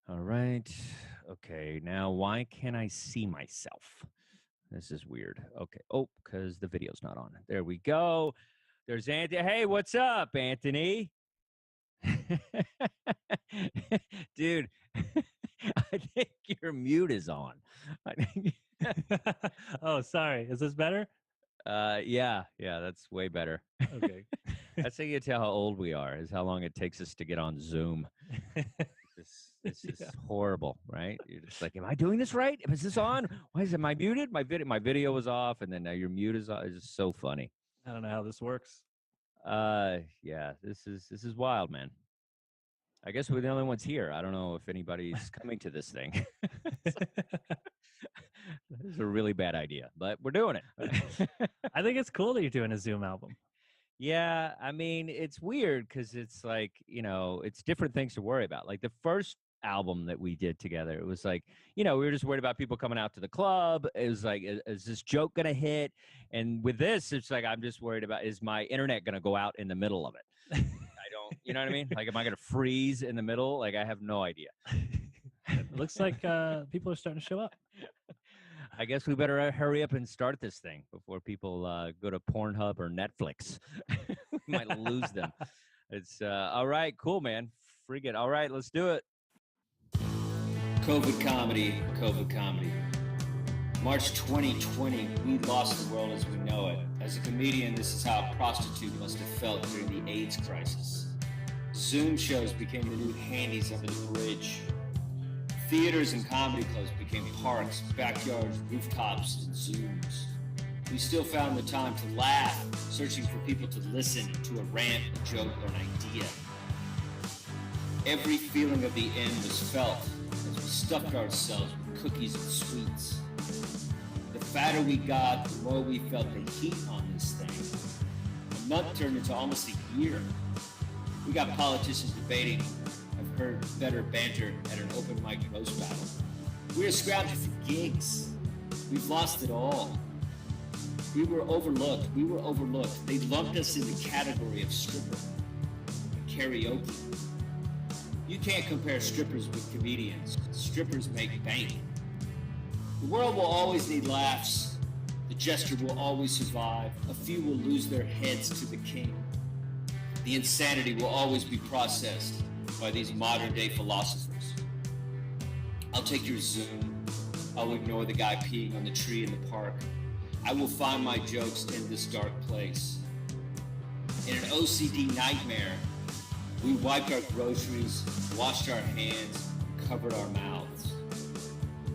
All right. Okay. Now, why can't I see myself? This is weird. Okay. Oh, because the video's not on. There we go. There's Anthony. Hey, what's up, Anthony? Dude, I think your mute is on. I think, Oh, sorry. Is this better? yeah, that's way better. Okay. That's how you tell how old we are, is how long it takes us to get on Zoom. It's just Yeah. horrible, right? You're just like, am I doing this right? Is this on? Why is it my muted? My video was off, and then now your mute is on. It's just so funny. I don't know how this works. Yeah, this is wild, man. I guess we're the only ones here. I don't know if anybody's coming to this thing. This is a really bad idea, but we're doing it. I think it's cool that you're doing a Zoom album. Yeah, I mean, it's weird because it's like, it's different things to worry about. Like the first album that we did together, it was like, we were just worried about people coming out to the club. It was like, is this joke going to hit? And with this, it's like, I'm just worried about, is my internet going to go out in the middle of it? I don't, you know what I mean? Like, am I going to freeze in the middle? Like, I have no idea. It looks like people are starting to show up. I guess we better hurry up and start this thing before people go to Pornhub or Netflix. We might lose them. It's all right, cool, man. Freak it. All right, let's do it. COVID comedy. March 2020, we lost the world as we know it. As a comedian, this is how a prostitute must have felt during the AIDS crisis. Zoom shows became the new handies under the bridge. Theaters and comedy clubs became parks, backyards, rooftops, and Zooms. We still found the time to laugh, searching for people to listen to a rant, a joke, or an idea. Every feeling of the end was felt as we stuffed ourselves with cookies and sweets. The fatter we got, the more we felt the heat on this thing. A month turned into almost a year. We got politicians debating. I've heard better banter at an open mic roast battle. We are scrounging for gigs. We've lost it all. We were overlooked. They lumped us in the category of stripper. Karaoke. You can't compare strippers with comedians. Strippers make bank. The world will always need laughs. The jester will always survive. A few will lose their heads to the king. The insanity will always be processed by these modern-day philosophers. I'll take your Zoom. I'll ignore the guy peeing on the tree in the park. I will find my jokes in this dark place. In an OCD nightmare, we wiped our groceries, washed our hands, covered our mouths.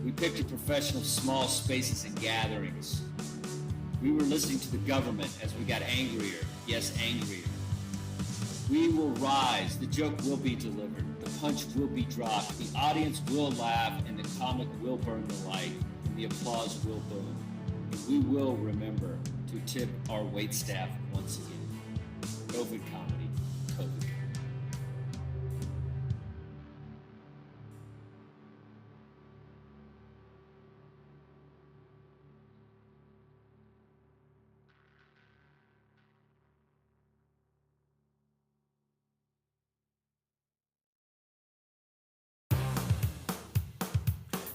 We picked a profession of small spaces and gatherings. We were listening to the government as we got angrier, yes, angrier. We will rise, the joke will be delivered, the punch will be dropped, the audience will laugh, and the comic will burn the light, and the applause will boom. And we will remember to tip our waitstaff once again. COVID comedy, COVID comedy.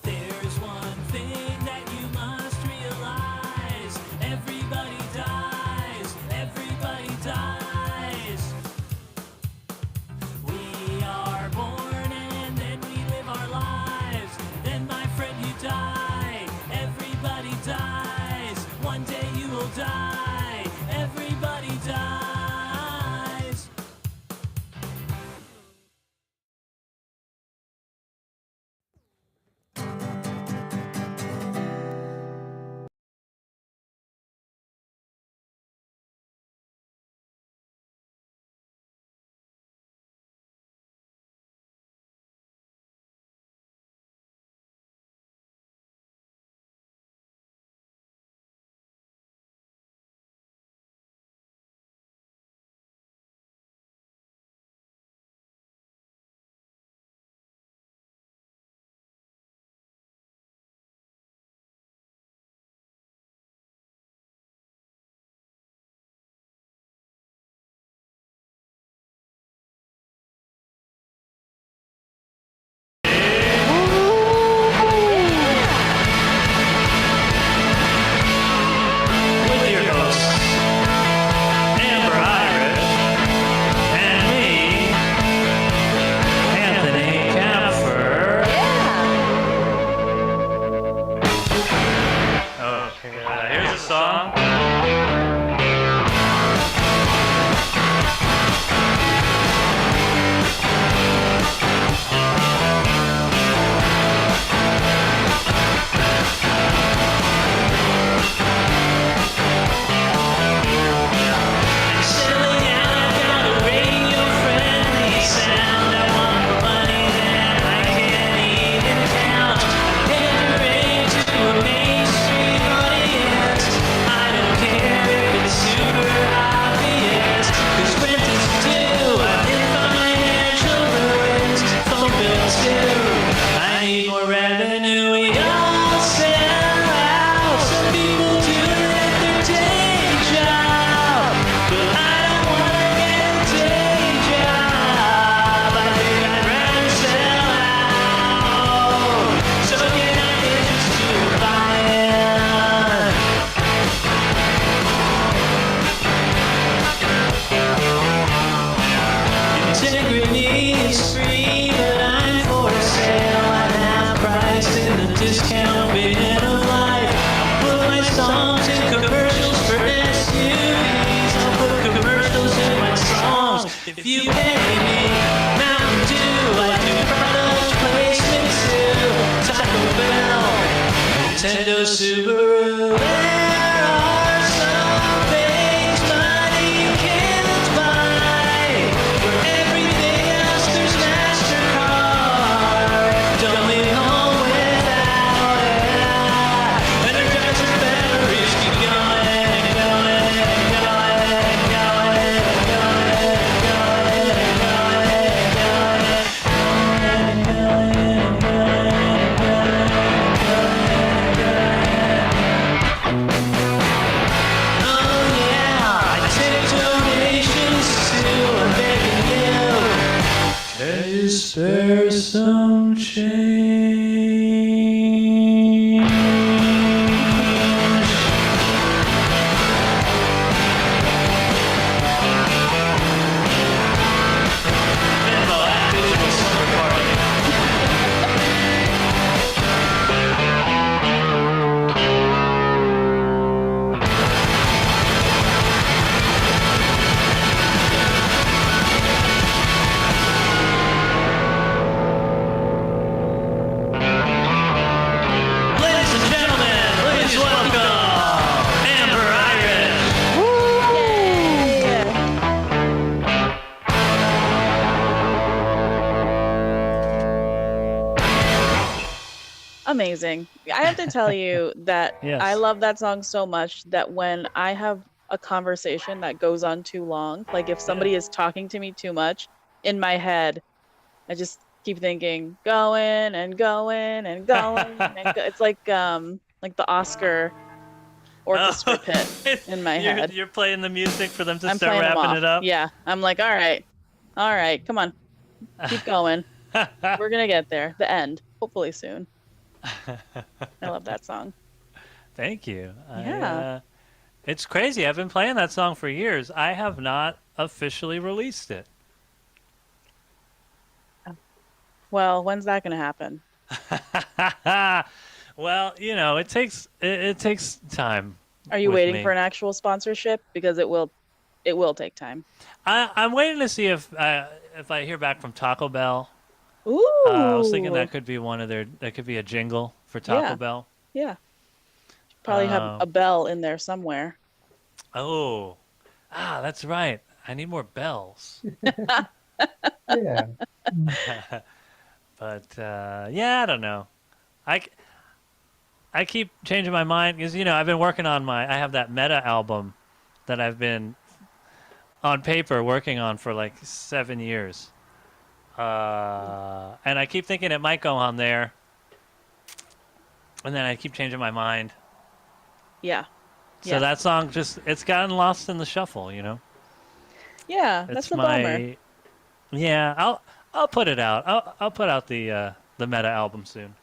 There's one thing that you must realize. Everybody dies. Everybody dies. If you pay me Mountain Dew, I do product placement too. Taco Bell, Nintendo, Subaru. There are some things money can't buy. For everything else, there's MasterCard. Don't leave home without it. Energizer batteries keep going and going and going and going and going and going and going and going and going and going. Oh yeah, I take donations too. I'm begging you. Is there some change? Venmo at Digital Slumber Party. Ladies and gentlemen, please welcome Amber Irish. Amazing. I have to tell you that Yes. I love that song so much that when I have a conversation that goes on too long, like if somebody is talking to me too much, in my head, I just keep thinking, going and going and going. It's like the Oscar orchestra pit in my head. You're playing the music for them to I'm start playing them wrapping off. it up. Yeah, I'm like, all right, come on, keep going. We're gonna get there. The end, hopefully soon. I love that song. Thank you. Yeah. It's crazy. I've been playing that song for years. I have not officially released it. Well, when's that gonna happen? Well, it takes time. Are you with waiting me. for an actual sponsorship? Because it will take time. I'm waiting to see if I hear back from Taco Bell. Ooh. I was thinking that could be that could be a jingle for Taco Yeah. Bell. Yeah. Probably have a bell in there somewhere. Oh, that's right. I need more bells. Yeah. But yeah, I don't know. I keep changing my mind because I've been working on I have that meta album that I've been on paper working on for like 7 years, and I keep thinking it might go on there, and then I keep changing my mind. Yeah. So Yeah. that song it's gotten lost in the shuffle, Yeah, that's It's a bummer. Yeah, I'll put it out. I'll put out the meta album soon.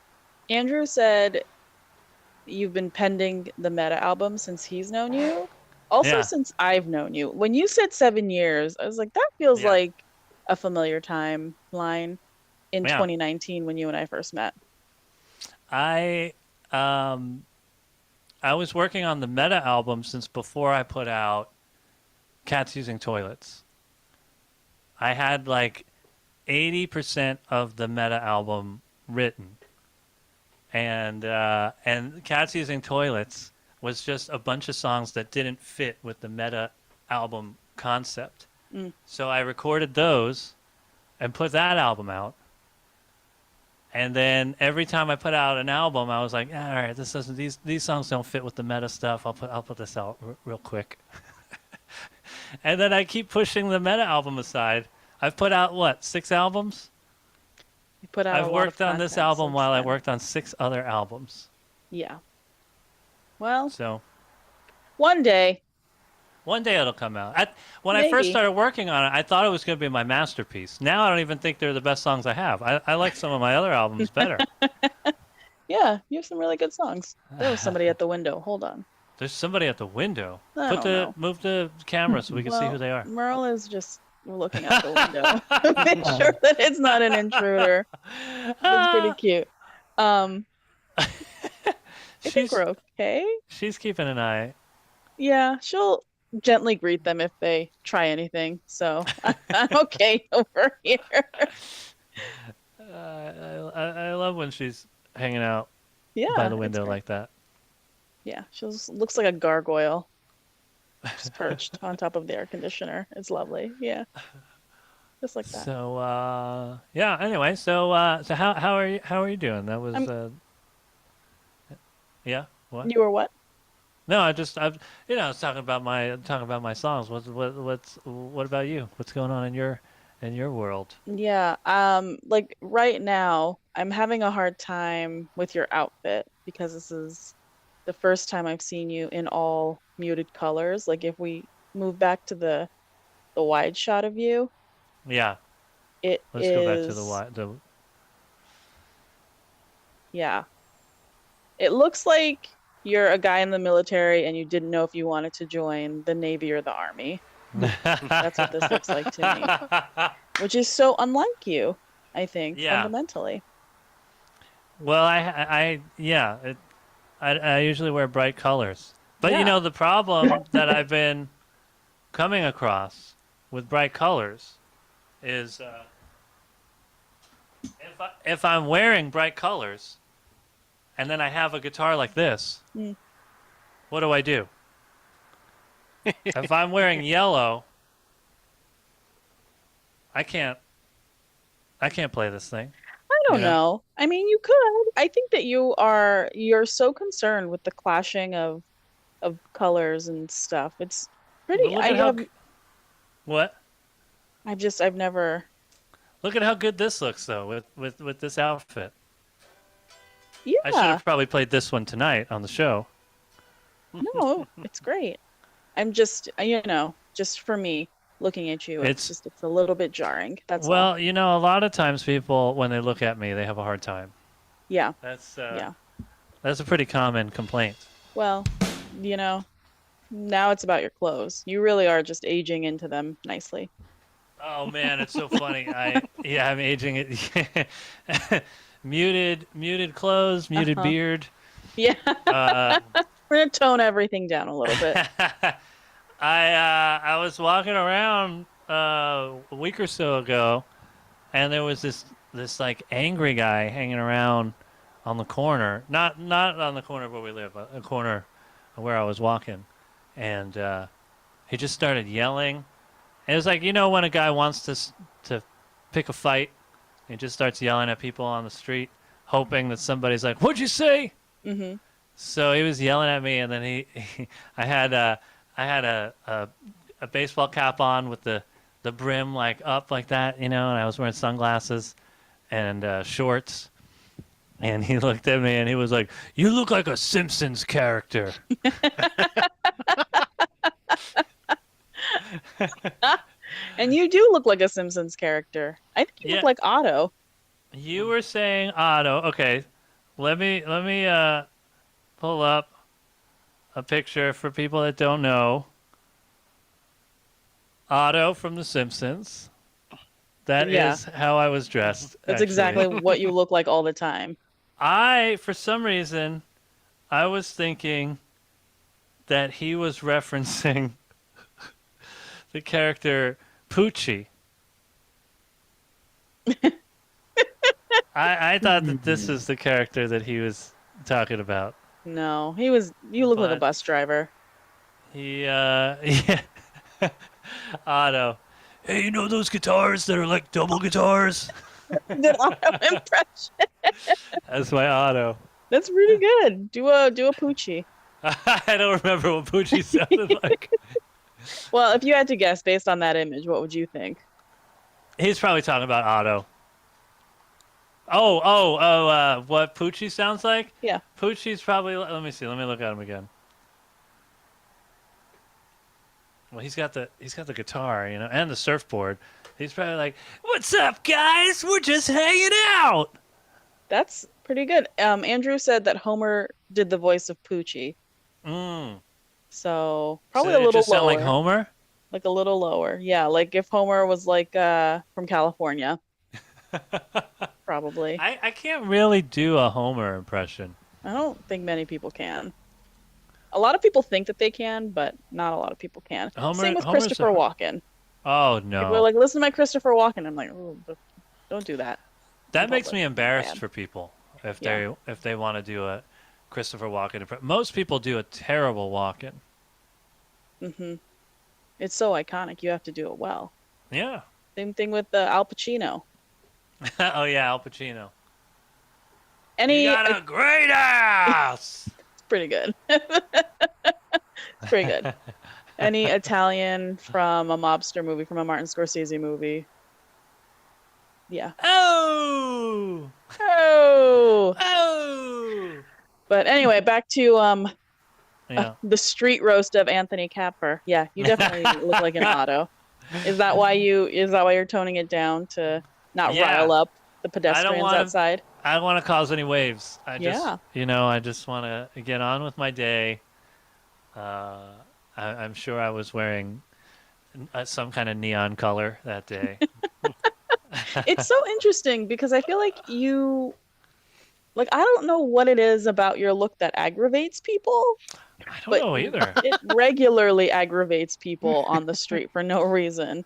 Andrew said you've been pending the Meta album since he's known you. Also, Yeah. since I've known you. When you said 7 years, I was like, that feels Yeah. like a familiar timeline in Yeah. 2019 when you and I first met. I was working on the meta album since before I put out Cats Using Toilets. I had like 80% of the meta album written. And Cats Using Toilets was just a bunch of songs that didn't fit with the meta album concept. Mm. So I recorded those and put that album out. And then every time I put out an album, I was like, all right, these songs don't fit with the meta stuff. I'll put this out real quick. And then I keep pushing the meta album aside. I've put out 6 albums? You put out I've a lot of worked on this content album since while I then. worked on 6 other albums. Yeah. Well, So one day. one day it'll come out. When I first Maybe. started working on it, I thought it was going to be my masterpiece. Now I don't even think they're the best songs I have. I like some of my other albums better. Yeah, you have some really good songs. There was somebody at the window. Hold on. There's somebody at the window. I don't know. Move the camera so we can see Well, who they are. Merle is just looking out the window. Make sure that it's not an intruder. It's pretty cute. I think She's we're okay. she's keeping an eye. Yeah, she'll gently greet them if they try anything. So I'm okay over here. I love when she's hanging out Yeah, by the it's window great. like that. Yeah, she looks like a gargoyle, just perched on top of the air conditioner. It's lovely. Yeah, just like that. So yeah. Anyway, so how are you doing? That was yeah. What? You were what? No, I was talking about my songs. What about you? What's going on in your world? Yeah, like right now, I'm having a hard time with your outfit because this is the first time I've seen you in all muted colors. Like if we move back to the wide shot of you, Yeah, it let's go back to is, the yeah. It looks like you're a guy in the military and you didn't know if you wanted to join the Navy or the Army. That's what this looks like to me, which is so unlike you, I think, Yeah. fundamentally. Well, I usually wear bright colors, but Yeah. you know the problem that I've been coming across with bright colors is if I'm wearing bright colors and then I have a guitar like this, Mm. what do I do? If I'm wearing yellow, I can't play this thing. I don't You know? know. I mean, you could. I think that you're so concerned with the clashing of colors and stuff. It's But pretty. look at what? I've never. Look at how good this looks though with this outfit. I should Yeah. have probably played this one tonight on the show. No, it's great. I'm just, just for me looking at you, it's a little bit jarring. That's all. Well, you know, a lot of times people when they look at me, they have a hard time. Yeah. That's Yeah. that's a pretty common complaint. Well, now it's about your clothes. You really are just aging into them nicely. Oh man, it's so funny. I'm aging it. muted clothes, muted beard. Yeah. Uh, We're gonna tone everything down a little bit. I was walking around a week or so ago, and there was this like angry guy hanging around on the corner, not on the corner where we live, a corner where I was walking, and he just started yelling. And it was like, you know, when a guy wants to pick a fight, he just starts yelling at people on the street, hoping that somebody's like, "What'd you say?" Mm-hmm. So he was yelling at me, and then I had a baseball cap on with the brim like up like that, you know, and I was wearing sunglasses and shorts. And he looked at me and he was like, "You look like a Simpsons character." And you do look like a Simpsons character. I think you look like Otto. You were saying Otto. Okay, let me pull up a picture for people that don't know. Otto from The Simpsons. That is how I was dressed. That's actually. exactly what you look like all the time. For some reason, I was thinking that he was referencing the character Poochie. I thought that this is the character that he was talking about. No, you look like a bus driver. Yeah. Otto. Hey, you know those guitars that are like double guitars? Good Otto impression. That's my Otto. That's really good. Do a Poochie. I don't remember what Poochie sounded like. Well, if you had to guess based on that image, what would you think? He's probably talking about Otto. What Poochie sounds like? Yeah. Poochie's probably, let me see, let me look at him again. Well, he's got the guitar, you know, and the surfboard. He's probably like, "What's up, guys? We're just hanging out." That's pretty good. Andrew said that Homer did the voice of Poochie. So probably a little just lower. sound like Homer? Like a little lower. Yeah, like if Homer was like from California. Probably. I can't really do a Homer impression. I don't think many people can. A lot of people think that they can, but not a lot of people can. Same with Homer's Christopher Walken. Oh People are no, like, listen to my Christopher Walken. I'm like, oh, don't do that. that in makes public. me embarrassed Bad. for people if Yeah. they want to do a Christopher Walken. Most people do a terrible Walken. Hmm. It's so iconic. You have to do it well. Yeah. Same thing with Al Pacino. Oh yeah, Al Pacino. Any, You got a great ass. it's pretty good. It's pretty good. Any Italian from a mobster movie, from a Martin Scorsese movie. Yeah. Oh. Oh. Oh. But anyway, back to Yeah. the street roast of Anthony Kapfer. Yeah, you definitely look like an Otto. Is that why you're toning it down to not Yeah. rile up the pedestrians wanna- outside? I don't want to cause any waves. I Yeah. just want to get on with my day. I'm sure I was wearing some kind of neon color that day. It's so interesting because I feel like I don't know what it is about your look that aggravates people. I don't But- know either. It regularly aggravates people on the street for no reason.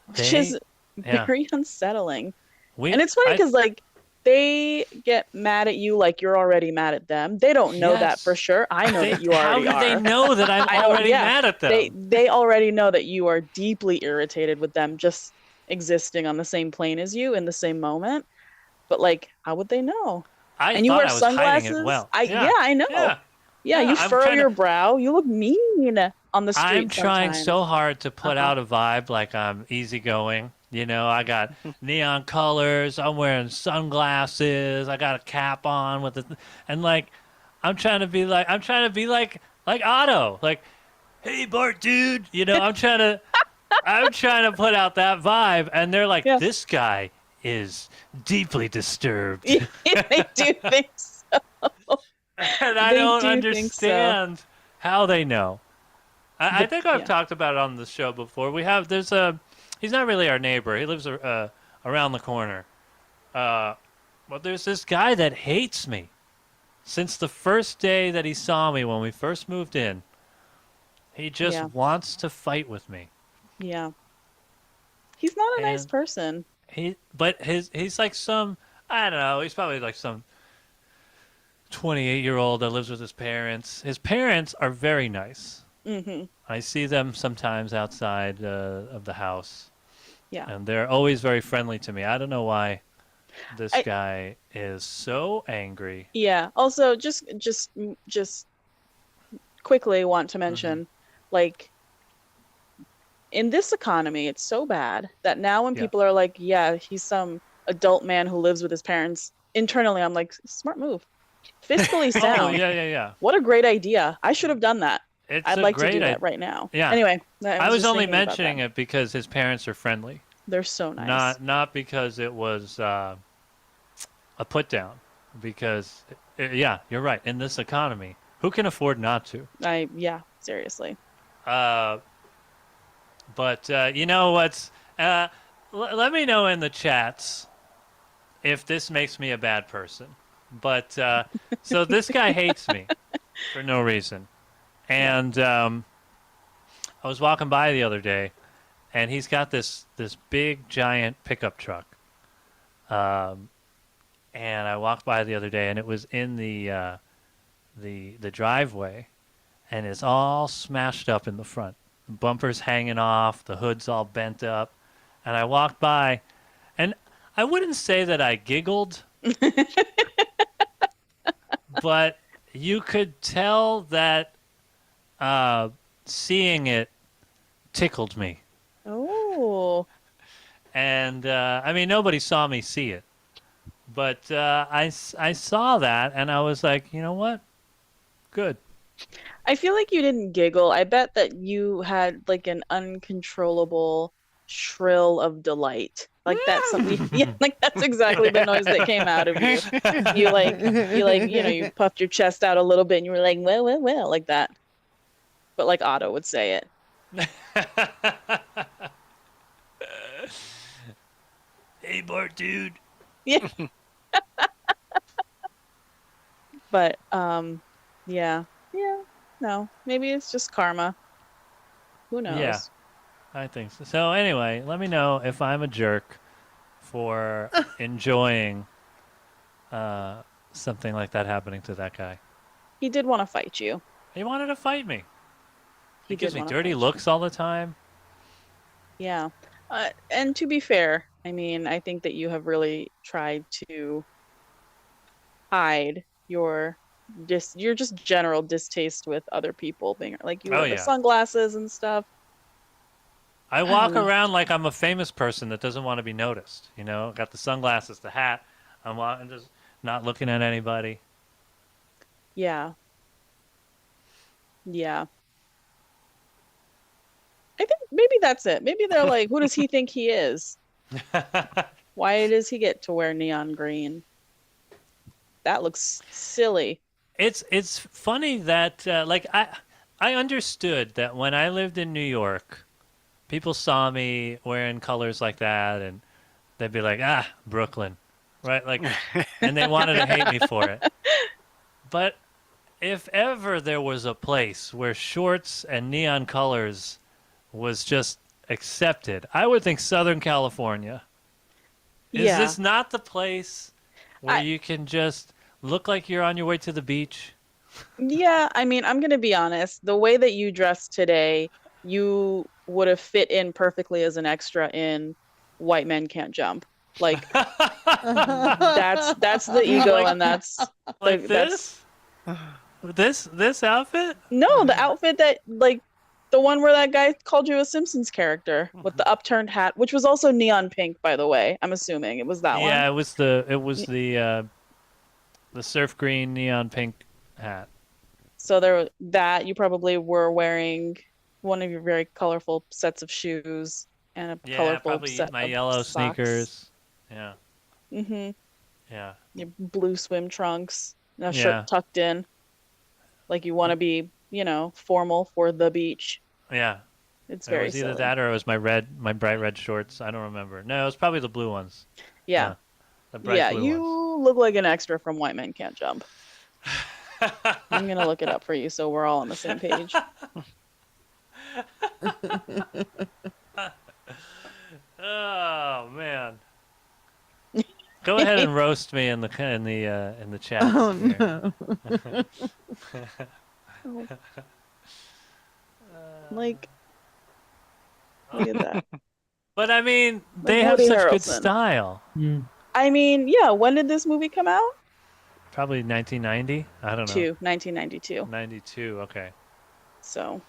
Which is yeah. very unsettling. We, And it's funny I- because like they get mad at you like you're already mad at them. They don't know that Yes. for sure. I know that you how already did are. they know that I'm I know, already yeah. mad at them? They already know that you are deeply irritated with them just existing on the same plane as you in the same moment. But like, how would they know? And you thought wear I was sunglasses. hiding it well. Yeah, I know. Yeah. Yeah, you I'm furrow trying to- your brow. You look mean on the street. I'm trying sometimes. so hard to put Uh-huh. out a vibe like I'm easygoing. You know, I got neon colors. I'm wearing sunglasses. I got a cap on with it, and like, I'm trying to be like Otto. Like, hey Bart, dude. You know, I'm trying to put out that vibe, and they're like, Yeah. this guy is deeply disturbed, They do think so. and I They don't do think so. understand how they know. I think I've yeah. talked about it on the show before. He's not really our neighbor. He lives around the corner. But there's this guy that hates me since the first day that he saw me when we first moved in. He just Yeah. wants to fight with me. Yeah. He's not a nice And- person. He's like some, I don't know, he's probably like some 28-year-old that lives with his parents. His parents are very nice. Hmm. I see them sometimes outside of the house. Yeah. And they're always very friendly to me. I don't know why this I- guy is so angry. Yeah. Also, just quickly want to mention, like, in this economy, it's so bad that now when Yeah. people are like, "Yeah, he's some adult man who lives with his parents," internally, I'm like, "Smart move, fiscally Oh, sound. yeah. What a great idea! I should have done that. It's I'd a like to great do that idea. right now." Yeah. Anyway, I was just only thinking about mentioning that. it because his parents are friendly, They're so nice. not because it was a put down. Because yeah, you're right. In this economy, who can afford not to? Yeah, seriously. But you know what's? Let me know in the chats if this makes me a bad person. But so this guy hates me for no reason, and I was walking by the other day, and he's got this big giant pickup truck. And I walked by the other day, and it was in the driveway, and it's all smashed up in the front. The bumper's hanging off, the hood's all bent up, and I walked by, and I wouldn't say that I giggled, but you could tell that seeing it tickled me. Oh, And I mean, nobody saw me see it, but I saw that, and I was like, you know what? Good. I feel like you didn't giggle. I bet that you had like an uncontrollable shrill of delight. Like that's something. Yeah, like that's exactly the noise that came out of you. You puffed your chest out a little bit, and you were like, well, like that. But like Otto would say it. Hey, Bart, dude. Yeah. But yeah. know. Maybe it's just karma. Who knows? Yeah. I think so. So anyway, let me know if I'm a jerk for enjoying something like that happening to that guy. He did want to fight you. He wanted to fight me. He He gives did me wanna dirty fight you. looks all the time. Yeah. And to be fair, I mean, I think that you have really tried to hide your just general distaste with other people being like you Oh, wear the yeah. sunglasses and stuff. I I walk don't know. around like I'm a famous person that doesn't want to be noticed. You know, got the sunglasses, the hat. I'm just not looking at anybody. Yeah. Yeah. I think maybe that's it. Maybe they're like, who does he think he is? Why does he get to wear neon green? That looks silly. It's funny that like I understood that when I lived in New York, people saw me wearing colors like that, and they'd be like, "Ah, Brooklyn," right? Like, and they wanted to hate me for it. But if ever there was a place where shorts and neon colors was just accepted, I would think Southern California. Is Yeah. this not the place where I- you can just look like you're on your way to the beach? Yeah, I mean, I'm gonna be honest. The way that you dressed today, you would have fit in perfectly as an extra in White Men Can't Jump. Like that's the ego, and that's Like that's this outfit? no, the outfit that like the one where that guy called you a Simpsons character with the upturned hat, which was also neon pink, by the way. I'm assuming it was that one. Yeah, it was the surf green neon pink hat. So there that you probably were wearing one of your very colorful sets of shoes and a Yeah, colorful probably set my of yellow socks. sneakers. Yeah, Mm-hmm. yeah. Your blue swim trunks, and a Yeah. shirt tucked in, like you want to be, formal for the beach. Yeah. It's It very was either silly. that or it was my bright red shorts. I don't remember. No, it was probably the blue ones. Yeah, The bright yeah. blue You ones. look like an extra from White Men Can't Jump. I'm gonna look it up for you so we're all on the same page. Oh man. Go ahead and roast me in the chat. Oh here. no. Like, look at that. But I mean, they have Woody such good Harrelson. style. I mean, yeah. When did this movie come out? Probably 1990. I don't know. 1992. 92. Okay. So,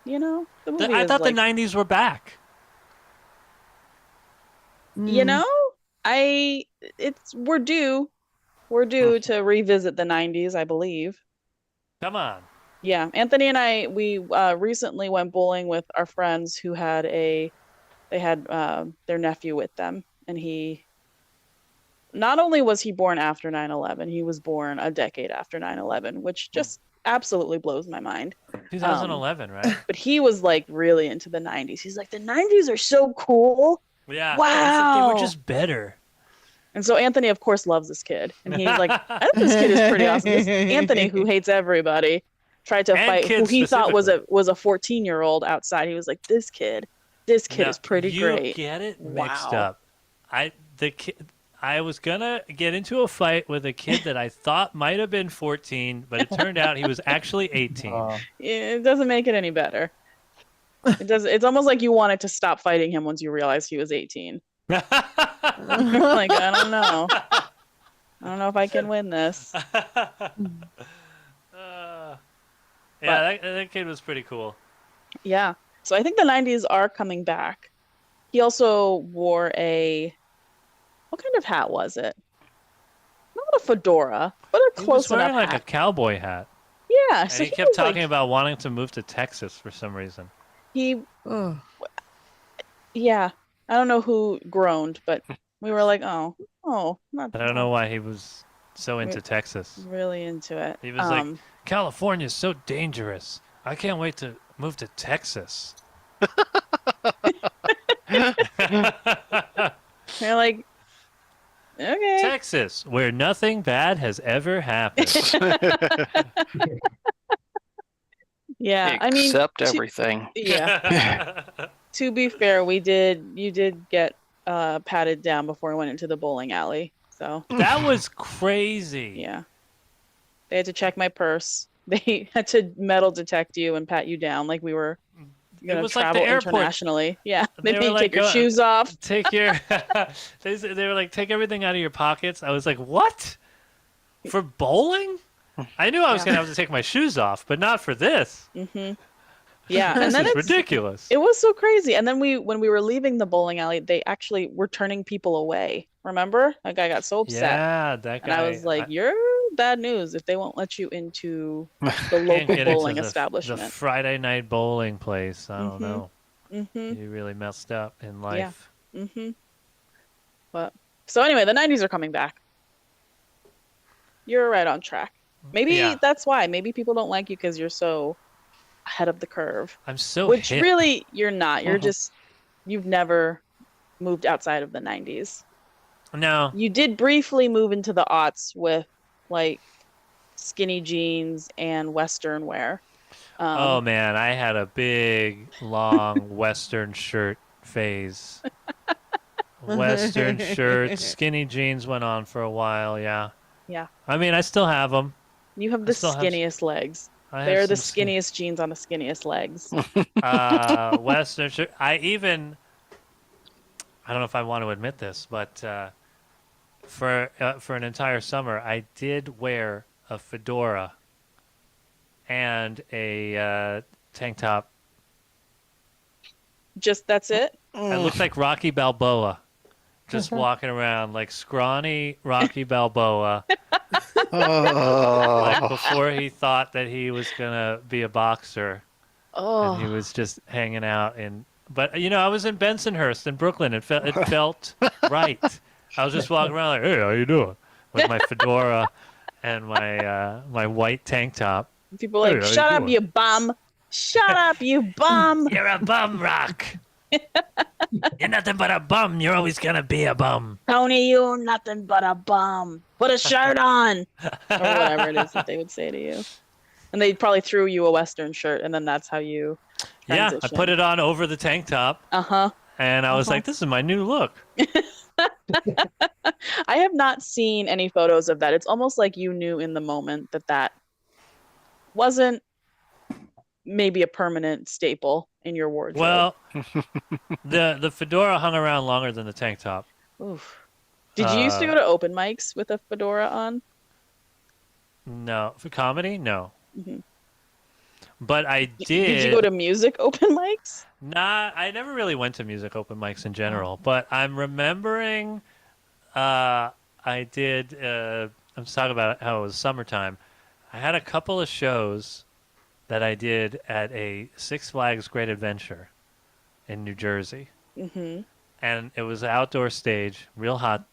the movie I is thought like, the 90s were back. you know, we're due to revisit the 90s, I believe. Come on. Yeah, Anthony and I, we recently went bowling with our friends who had their nephew with them, and he not only was he born after 9/11, he was born a decade after 9/11, which just absolutely blows my mind. 2011, right? But he was like really into the 90s. He's like, the 90s are so cool. Yeah. Wow. They were just better. And so Anthony, of course, loves this kid. And he's like, I think this kid is pretty awesome. This Anthony, who hates everybody, tried to And fight who kids he thought was specifically. a 14-year-old outside. He was like, this kid No, is pretty you great. get it mixed Wow. up. I was gonna get into a fight with a kid that I thought might have been 14, but it turned out he was actually 18. It doesn't make it any better. It does. It's almost like you wanted to stop fighting him once you realized he was 18. Like, I don't know. I don't know if I can win this. Yeah, that kid was pretty cool. Yeah. So I think the 90s are coming back. He also wore what kind of hat was it? Not a fedora, but a He close was wearing enough like hat. a cowboy hat. Yeah. And So he kept was, talking like, about wanting to move to Texas for some reason. Yeah. I don't know who groaned, but we were like, oh, not. I don't know why he was so into Texas. Really into it. He was like, California's so dangerous. I can't wait to move to Texas. You're like, okay. Texas, where nothing bad has ever happened. Yeah, I mean, Accept everything. yeah. To be fair, you did get patted down before we went into the bowling alley. So That was crazy. yeah, they had to check my purse. They had to metal detect you and pat you down like we were gonna was like the travel airport. internationally. Yeah, They they were made you like, take your shoes off. Take your. They were like, take everything out of your pockets. I was like, what? For bowling? I knew I was Yeah. gonna have to take my shoes off, but not for this. Mm-hmm. Yeah, This and then is it's ridiculous. It was so crazy. And then when we were leaving the bowling alley, they actually were turning people away. Remember? That guy got so upset. Yeah, that guy. And I was like, you're bad news if they won't let you into the can't local get into bowling the establishment. Friday night bowling place. I don't Mhm. know. Mm-hmm. You really messed up in life. Mm-hmm. But so anyway, the 90s are coming back. You're right on track. Maybe Yeah. that's why. Maybe people don't like you because you're so ahead of the curve. I'm so Which hip. really you're not. You're just you've never moved outside of the 90s. No. You did briefly move into the aughts with like skinny jeans and Western wear. Oh man, I had a big, long Western shirt phase. Western shirts, skinny jeans went on for a while. Yeah. Yeah. I mean, I still have them. You have the still have skinniest legs. I They're have the some skinniest jeans on the skinniest legs. Western shirt. I don't know if I want to admit this, but for an entire summer, I did wear a fedora and a tank top. Just that's it? I looked like Rocky Balboa, just walking around like scrawny Rocky Balboa, like before he thought that he was gonna be a boxer, and he Oh, was just hanging out in. But I was in Bensonhurst in Brooklyn. It felt right. I was just walking around like, hey, how you doing? With my fedora and my white tank top. people are like, Hey, how shut you up, doing?" you bum. Shut up, you bum. You're a bum, Rock. You're nothing but a bum. You're always gonna be a bum. Tony, you nothing but a bum. Put a shirt on. Or whatever it is that they would say to you. And they probably threw you a Western shirt, and then that's how you Yeah, I transition. put it on over the tank top, Uh-huh. and I was like, "This is my new look." I have not seen any photos of that. It's almost like you knew in the moment that wasn't maybe a permanent staple in your wardrobe. Well, the fedora hung around longer than the tank top. Oof. Did you used to go to open mics with a fedora on? No, for comedy, no. Mhm. But I did. Did you go to music open mics? Nah, I never really went to music open mics in general. But I'm remembering, I did. I'm talking about how it was summertime. I had a couple of shows that I did at a Six Flags Great Adventure in New Jersey, Mm-hmm. and it was an outdoor stage, real hot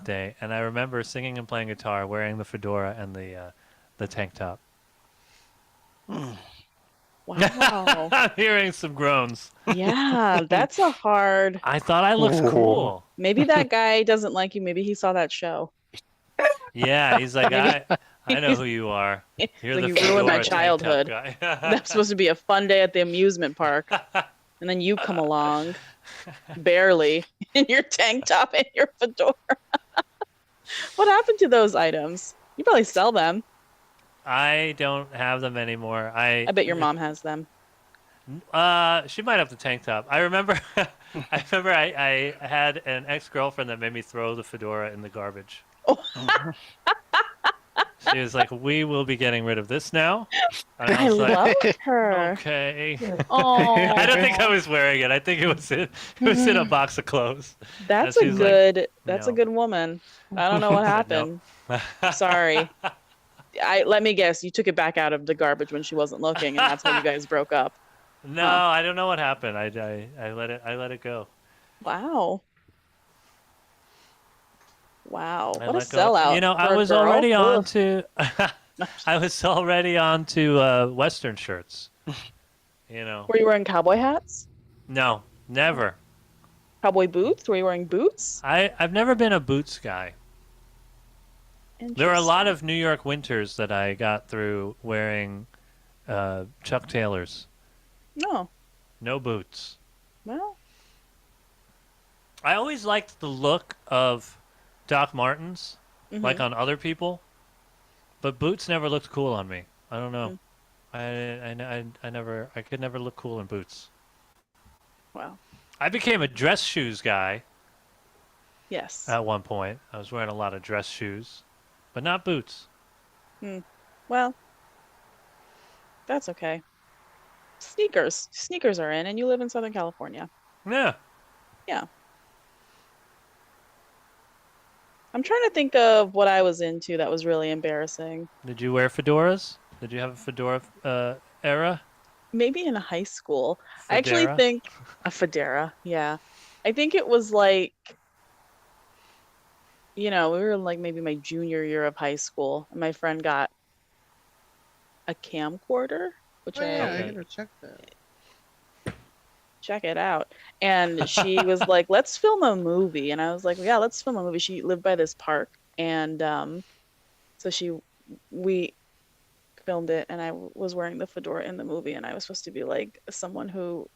day. And I remember singing and playing guitar, wearing the fedora and the tank top. Wow. I'm hearing some groans. Yeah, that's a hard. I thought I looked cool. Maybe that guy doesn't like you. Maybe he saw that show. Yeah, he's like, I know who you are. You're Like, the you ruined my fedora tank top childhood. guy. That's supposed to be a fun day at the amusement park. And then you come along, barely, in your tank top and your fedora. What happened to those items? You probably sell them. I don't have them anymore. I bet your mom has them. She might have the tank top. I remember. I had an ex-girlfriend that made me throw the fedora in the garbage. Oh. She was like, "We will be getting rid of this now." And I was like, love her. okay. Oh, I don't think I was wearing it. I think it was in a box of clothes. that's And a she's like, good. That's a "No." good woman. I don't know what happened. Sorry. Let me guess. You took it back out of the garbage when she wasn't looking, and that's how you guys broke up. No, I don't know what happened. I let it go. Wow. Wow. I What a let go. sellout. I for a was girl. already on Ugh. to I was already on to Western shirts. Were you wearing cowboy hats? No, never. Cowboy boots? Were you wearing boots? I've never been a boots guy. There are a lot of New York winters that I got through wearing Chuck Taylors. No. No boots. Well, I always liked the look of Doc Martens, like on other people, but boots never looked cool on me. I don't know. I could never look cool in boots. wow. I became a dress shoes guy Yes. at one point. I was wearing a lot of dress shoes, but not boots. Well, that's okay. Sneakers. Sneakers are in, and you live in Southern California. Yeah. Yeah. I'm trying to think of what I was into that was really embarrassing. Did you wear fedoras? Did you have a fedora era? Maybe in high school. I actually Fedora? think a fedora. Yeah. I think it was like, we were in like maybe my junior year of high school, and my friend got a camcorder, which Oh, yeah, Okay. I gotta check that. check it out. And she was like, let's film a movie. And I was like, yeah, let's film a movie. She lived by this park. And so we filmed it, and I was wearing the fedora in the movie, and I was supposed to be like someone who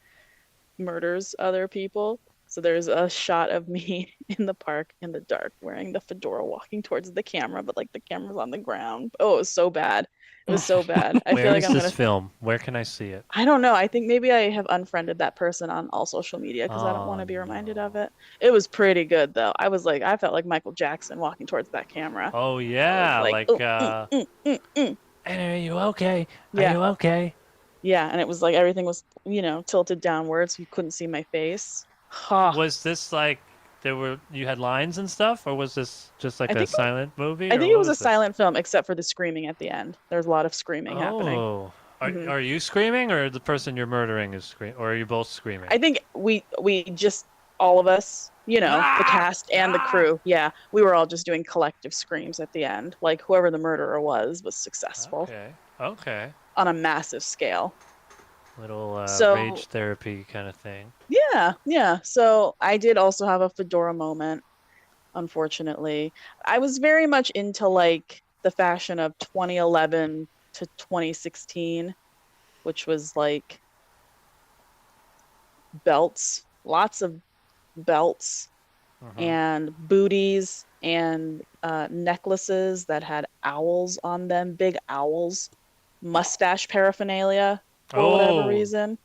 murders other people. So there's a shot of me in the park in the dark wearing the fedora walking towards the camera, but like the camera's on the ground. Oh, it was so bad. It was so bad. I feel Where like is I'm this gonna film? Where can I see it? I don't know. I think maybe I have unfriended that person on all social media because I don't want Oh, to be reminded of no. it. It was pretty good though. I felt like Michael Jackson walking towards that camera. Oh yeah, like, like mm. Hey, are you okay? Yeah. Are you okay? Yeah, and it was like everything was, tilted downwards so you couldn't see my face. Ha. Was this like you had lines and stuff, or was this just like I a think silent movie? I or think it what was a this? silent film except for the screaming at the end. There's a lot of screaming happening. Oh, Mhm. are you screaming, or the person you're murdering is screaming, or are you both screaming? I think we just all of us, the cast and the crew. Yeah, we were all just doing collective screams at the end. Like whoever the murderer was successful Okay. on a massive scale. Little So- rage therapy kind of thing. Yeah. So I did also have a fedora moment, unfortunately. I was very much into like the fashion of 2011 to 2016, which was like belts, lots of belts and booties and necklaces that had owls on them, big owls, mustache paraphernalia for whatever reason.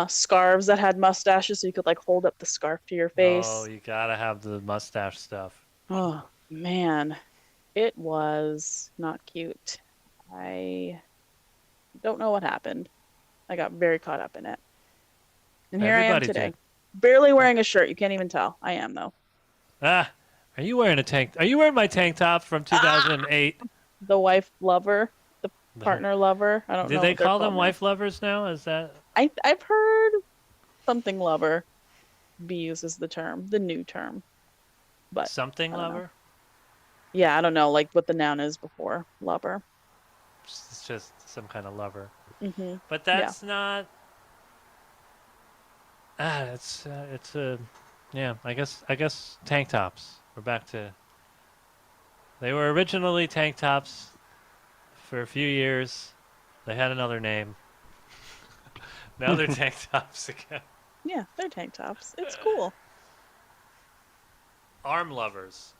Scarves that had mustaches so you could like hold up the scarf to your face. Oh, you gotta have the mustache stuff. Oh man, it was not cute. I don't know what happened. I got very caught up in it. And here I am Everybody today. did. Barely wearing a shirt. You can't even tell. I am though. Ah, are you wearing my tank top from 2008? The wife lover, the partner lover. I don't know. Did they what they're call them called now. wife lovers now? Is that I've heard something lover be used as the term, the new term. But something I don't know. lover? Yeah, I don't know like what the noun is before lover. It's just some kind of lover. Mm-hmm. But that's not. It's yeah. I guess tank tops. We're back to. They were originally tank tops. For a few years, they had another name. Now they're tank tops again. Yeah, they're tank tops. It's cool. Arm lovers.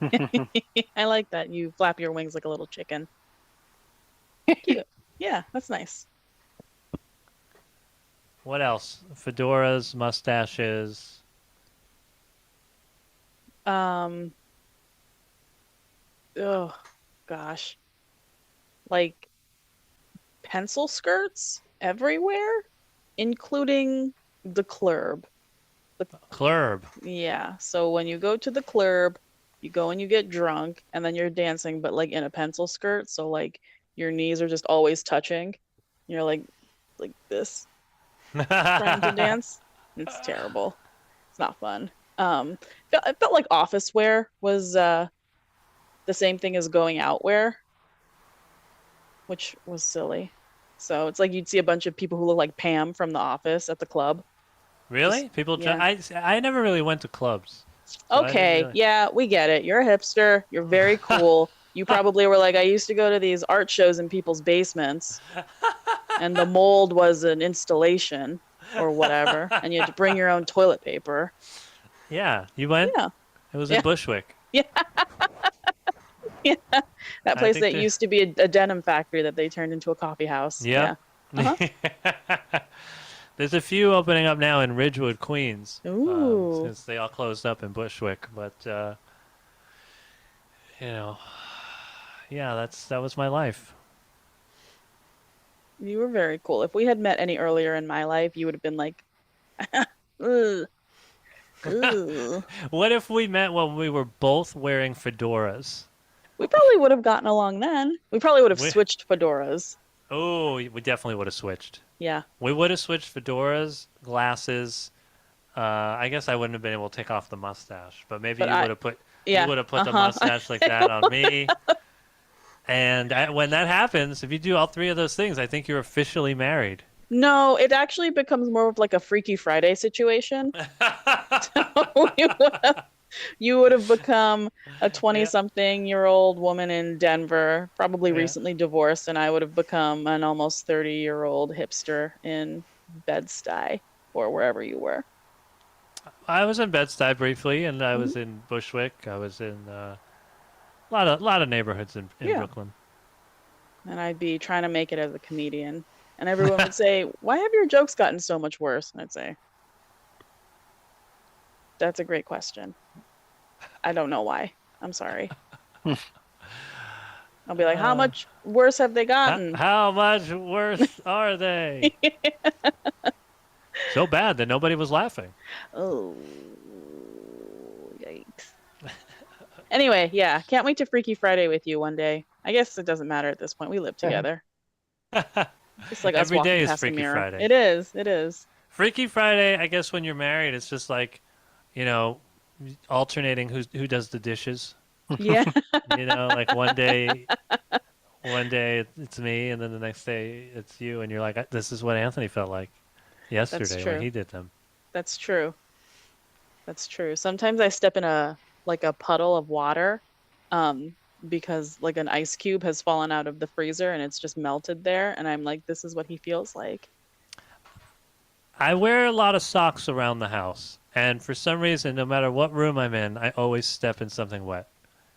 I like that. You flap your wings like a little chicken. Cute. Yeah, that's nice. What else? Fedoras, mustaches. Oh gosh. Like pencil skirts everywhere, including the club. Club. Yeah. So when you go to the club, you go and you get drunk, and then you're dancing, but like in a pencil skirt. So like your knees are just always touching. You're like this, trying to dance. It's terrible. It's not fun. It felt like office wear was the same thing as going out wear, which was silly. So it's like you'd see a bunch of people who look like Pam from The Office at the club. Really? People? Yeah. I never really went to clubs. So I didn't Okay, really- yeah, we get it. You're a hipster. You're very cool. You probably were like, I used to go to these art shows in people's basements, and the mold was an installation or whatever, and you had to bring your own toilet paper. Yeah, you went? Yeah. It was Yeah. in Bushwick. Yeah. Yeah. That I place think that they- used to be a denim factory that they turned into a coffee house. Yep. Yeah. There's a few opening up now in Ridgewood, Queens. Ooh. Since they all closed up in Bushwick, but you know, yeah, that was my life. You were very cool. If we had met any earlier in my life, you would have been like, ugh. Ugh. What if we met when we were both wearing fedoras? We probably would have gotten along then. We probably would have We- switched fedoras. Oh, we definitely would have switched. Yeah. We would have switched fedoras, glasses. I guess I wouldn't have been able to take off the mustache, but maybe But you I- would have put Yeah. you would have put the mustache like that on me. And when that happens, if you do all three of those things, I think you're officially married. No, it actually becomes more of like a Freaky Friday situation. You would have become a 20-something-year-old woman in Denver, probably Yeah. recently divorced, and I would have become an almost 30-year-old hipster in Bed-Stuy or wherever you were. I was in Bed-Stuy briefly, and I Mm-hmm. was in Bushwick. I was in a lot of neighborhoods in Yeah. Brooklyn. And I'd be trying to make it as a comedian. And everyone would say, why have your jokes gotten so much worse? And I'd say, that's a great question. I don't know why. I'm sorry. I'll be like, how much worse have they gotten? How much worse are they? So bad that nobody was laughing. Oh, yikes. Anyway, yeah, can't wait to Freaky Friday with you one day. I guess it doesn't matter at this point. We live together. It's like us Every walking day is past a Freaky mirror. Friday. It is. It is. Freaky Friday, I guess when you're married, it's just like, you know, alternating who does the dishes. Yeah. You know, like one day it's me, and then the next day it's you, and you're like, this is what Anthony felt like yesterday true. when he did them. That's true. That's true. Sometimes I step in a puddle of water, because like an ice cube has fallen out of the freezer and it's just melted there, and I'm like, this is what he feels like. I wear a lot of socks around the house, and for some reason, no matter what room I'm in, I always step in something wet.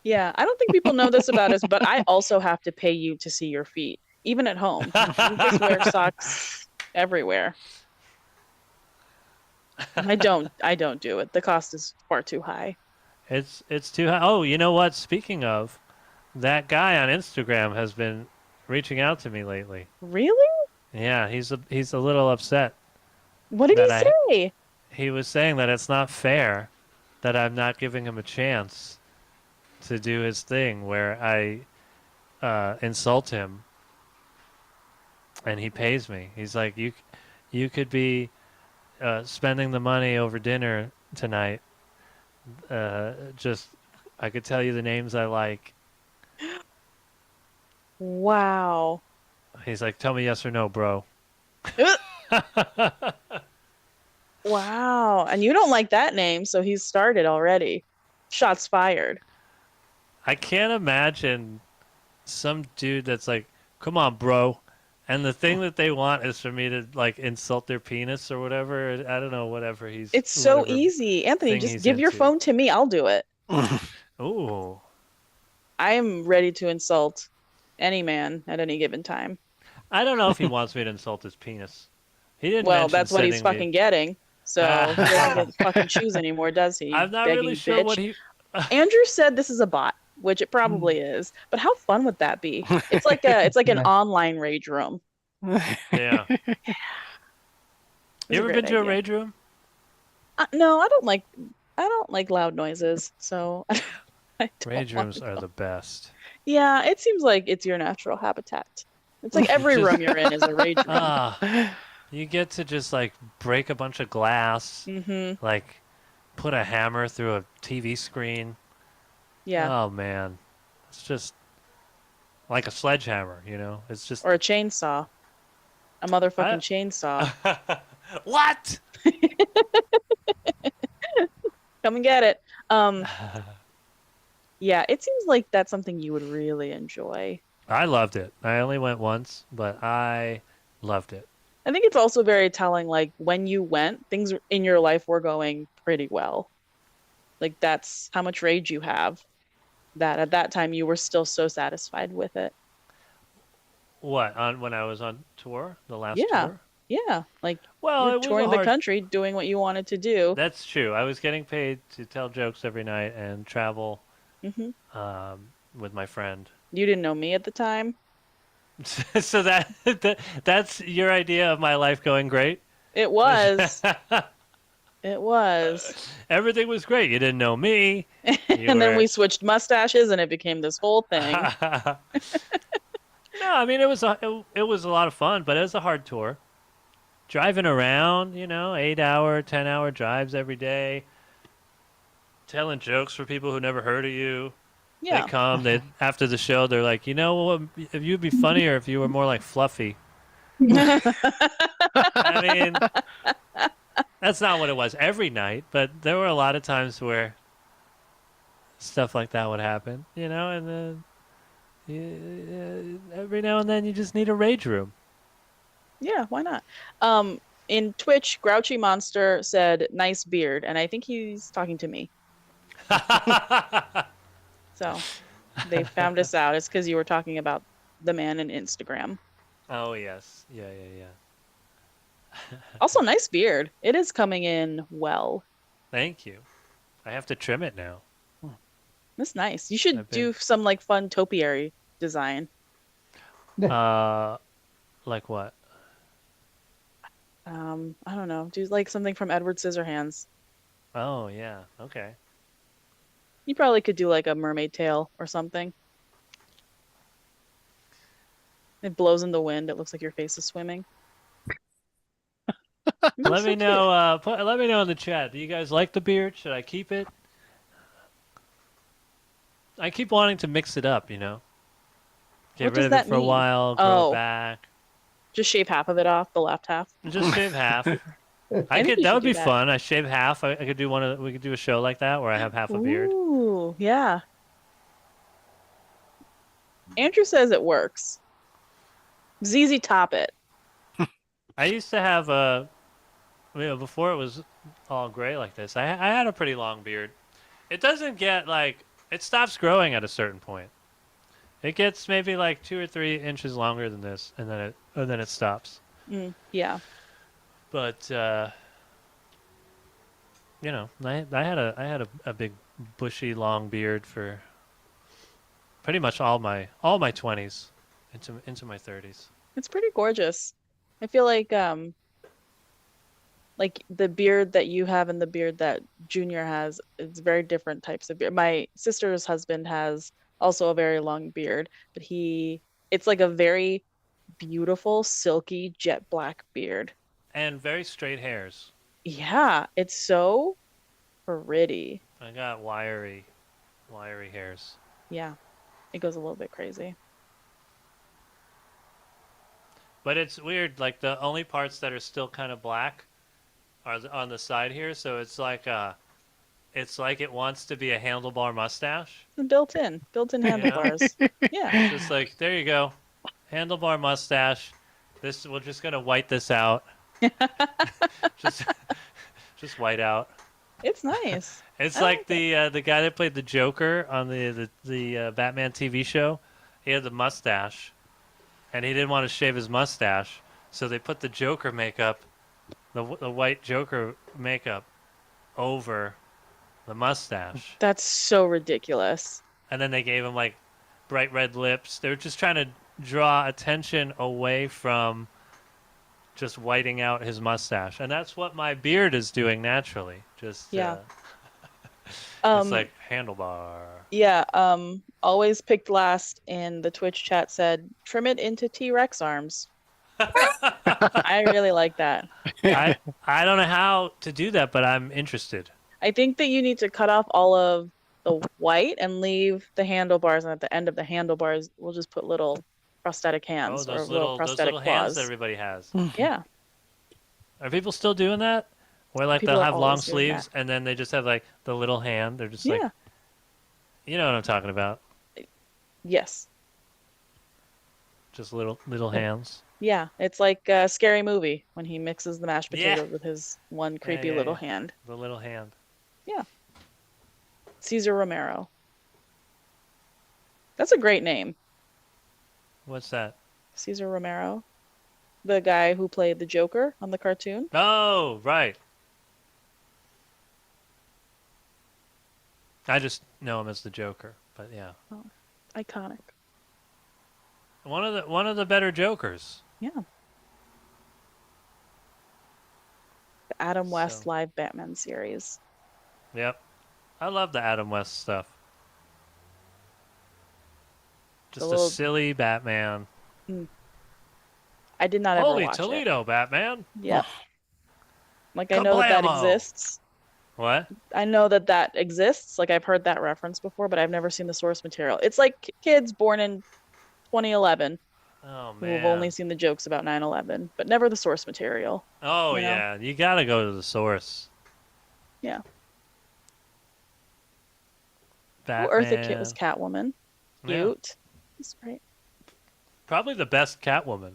Yeah, I don't think people know this about us, but I also have to pay you to see your feet, even at home. You just wear socks everywhere. I don't do it. The cost is far too high. It's too high. Oh, you know what? Speaking of, that guy on Instagram has been reaching out to me lately. Really? Yeah, he's a little upset. What did he That I- say? He was saying that it's not fair that I'm not giving him a chance to do his thing where I insult him and he pays me. He's like, you could be spending the money over dinner tonight. Just I could tell you the names I like. Wow. He's like, tell me yes or no, bro. Wow. And you don't like that name, so he's started already. Shots fired. I can't imagine some dude that's like, come on, bro. And the thing that they want is for me to like insult their penis or whatever. I don't know, whatever he's. It's so whatever easy. Anthony, thing just he's give your into. phone to me. I'll do it. Ooh. I am ready to insult any man at any given time. I don't know if he wants me to insult his penis. He didn't. Well, mention that's what he's sending me- fucking getting. So he doesn't get to fucking choose anymore, does he? I'm not Begging really sure bitch. what he. Andrew said this is a bot, which it probably is. But how fun would that be? It's like an Yeah. online rage room. Yeah. It's You ever great been to a idea. rage room? No, I don't like loud noises. So I don't Rage wanna rooms are go. the best. Yeah, it seems like it's your natural habitat. It's like every Just- room you're in is a rage room. Ah, you get to just like break a bunch of glass, Mm-hmm. like put a hammer through a TV screen. Yeah. Oh man, it's just like a sledgehammer, you know? It's just Or a chainsaw. A motherfucking chainsaw. what? Come and get it. Yeah, it seems like that's something you would really enjoy. I loved it. I only went once, but I loved it. I think it's also very telling, like when you went, things in your life were going pretty well. Like that's how much rage you have. That at that time you were still so satisfied with it. What, on when I was on tour, the last Yeah. tour? Yeah. Like Well, you're it was a touring the hard. country doing what you wanted to do. That's true. I was getting paid to tell jokes every night and travel Hmm. with my friend. You didn't know me at the time. So that's your idea of my life going great? It was. It was. Everything was great. You didn't know me. You And then were- we switched mustaches and it became this whole thing. No, I mean it was a lot of fun, but it was a hard tour. Driving around, 8-hour, 10-hour drives every day, telling jokes for people who never heard of you. Yeah. They come, after the show, they're like, what, if you'd be funnier if you were more like Fluffy. I mean, that's not what it was every night, but there were a lot of times where stuff like that would happen, and then every now and then you just need a rage room. Yeah, why not? In Twitch, Grouchy Monster said nice beard, and I think he's talking to me. So they found us out. It's because you were talking about the man in Instagram. Oh, yes. Yeah. Also, nice beard. It is coming in well. Thank you. I have to trim it now. That's nice. You should I've been- do some like fun topiary design. Like what? I don't know. Do like something from Edward Scissorhands. Oh, yeah. Okay. You probably could do like a mermaid tail or something. It blows in the wind. It looks like your face is swimming. Let me know. Let me know in the chat. Do you guys like the beard? Should I keep it? I keep wanting to mix it up. Get What rid does of that it for a mean? while, grow Oh. it back, Just shave half of it off, the left half. just shave half. I think That you would should be do that. fun. I shave half. I could do we could do a show like that where I have half a beard. Ooh, yeah. Andrew says it works. ZZ Top it. I used to have before it was all gray like this. I had a pretty long beard. It doesn't get it stops growing at a certain point. It gets maybe like 2 or 3 inches longer than this, and then it stops. Yeah. But I had a big bushy long beard for pretty much all my 20s into my 30s. It's pretty gorgeous. I feel like the beard that you have and the beard that Junior has, it's very different types of beard. My sister's husband has also a very long beard, but it's like a very beautiful, silky, jet black beard. And very straight hairs. Yeah, it's so pretty. I got wiry hairs. Yeah, it goes a little bit crazy. But it's weird, like the only parts that are still kind of black are on the side here, so it's like it wants to be a handlebar mustache. Built-in handlebars. Yeah. Just like, there you go. Handlebar mustache. We're just gonna white this out. just white out. It's nice. It's I like like the guy that played the Joker on the Batman TV show. He had the mustache, and he didn't want to shave his mustache, so they put the Joker makeup, the white Joker makeup, over the mustache, That's so ridiculous. and then they gave him like bright red lips. They were just trying to draw attention away from just whiting out his mustache, and that's what my beard is doing naturally. Just Yeah. it's like handlebar. Yeah, always picked last in the Twitch chat said, trim it into T-Rex arms. I really like that. I don't know how to do that, but I'm interested. I think that you need to cut off all of the white and leave the handlebars, and at the end of the handlebars, we'll just put little prosthetic hands or those little little prosthetic hands claws. that everybody has. Yeah. Are people still doing that? Where People they'll are have long always doing sleeves and then they just have like the little hand. They're just like, Yeah. You know what I'm talking about. Yes. Just little hands. Yeah, it's like a Scary Movie when he mixes the mashed Yeah. potatoes with his one creepy little hand. The little hand. Yeah. Cesar Romero. That's a great name. What's that? Cesar Romero. The guy who played the Joker on the cartoon. Oh, right. I just know him as the Joker, but yeah. Oh, iconic. One of the better Jokers. Yeah. The Adam West So- live Batman series. Yep. I love the Adam West stuff. Just little- a silly Batman. I did not ever Holy watch Toledo, Batman. it. Yeah. Like I know that Kablamo! exists. What? I know that exists. Like I've heard that reference before, but I've never seen the source material. It's like kids born in 2011 Oh who have man. only seen the jokes about 9/11, but never the source material. Oh you know? yeah, you gotta go to the source. Yeah. Batman. Well, Eartha Kitt was Catwoman. Yeah. Cute. That's great. Probably the best Catwoman.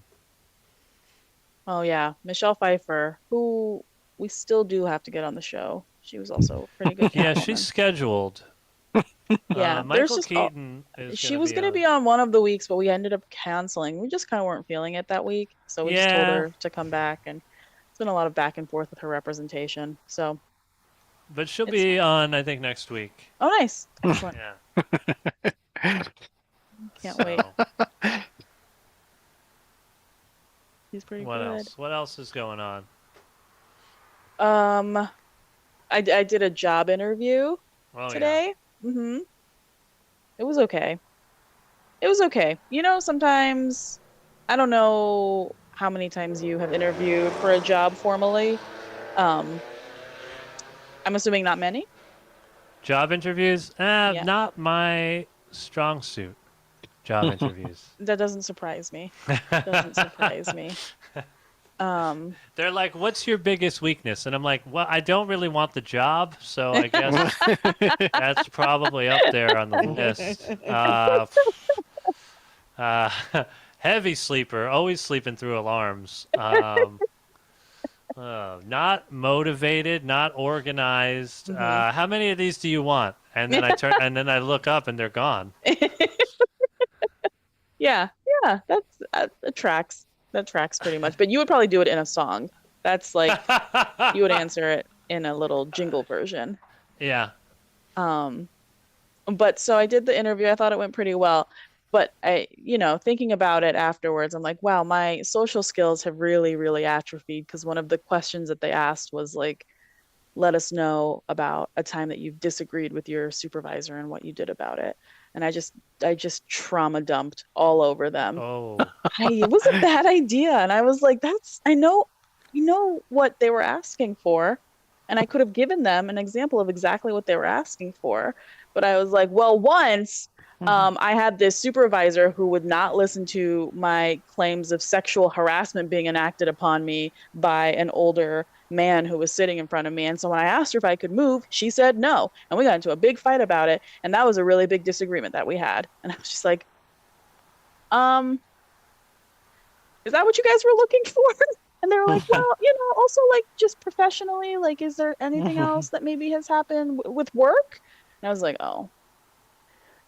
Oh yeah, Michelle Pfeiffer, who we still do have to get on the show. She was also a pretty good. Yeah, Catwoman. she's scheduled. Yeah, there's Michael just Keaton is she was gonna be on one of the weeks, but we ended up canceling. We just kind of weren't feeling it that week, so we just told Yeah. her to come back, and it's been a lot of back and forth with her representation. So, But she'll It's be on, I think, next week. oh, nice, excellent. Yeah. Can't wait. So, He's pretty what good. else? What else is going on? I did a job interview Oh today. Mm-hmm. It was okay. It was okay. You know, sometimes I don't know how many times you have interviewed for a job formally. I'm assuming not many. yeah. Job interviews? Yeah. Not my strong suit. Job interviews. That doesn't surprise me. Doesn't surprise me. They're like, "What's your biggest weakness?" And I'm like, "Well, I don't really want the job, so I guess that's probably up there on the list." Heavy sleeper, always sleeping through alarms. Not motivated, not organized. How many of these do you want? And then and then I look up, and they're gone. Yeah, that's that tracks. That tracks pretty much. But you would probably do it in a song. That's like you would answer it in a little jingle version. Yeah. But so I did the interview. I thought it went pretty well. But thinking about it afterwards, I'm like, wow, my social skills have really, really atrophied because one of the questions that they asked was like, let us know about a time that you've disagreed with your supervisor and what you did about it. And I just trauma dumped all over them. Oh. It was a bad idea. And I was like, I know what they were asking for. And I could have given them an example of exactly what they were asking for. But I was like, well, once I had this supervisor who would not listen to my claims of sexual harassment being enacted upon me by an older man who was sitting in front of me. And so when I asked her if I could move, she said no. And we got into a big fight about it. And that was a really big disagreement that we had. And I was just like, is that what you guys were looking for? And they were like, well, also like just professionally, like, is there anything else that maybe has happened with work? And I was like, oh,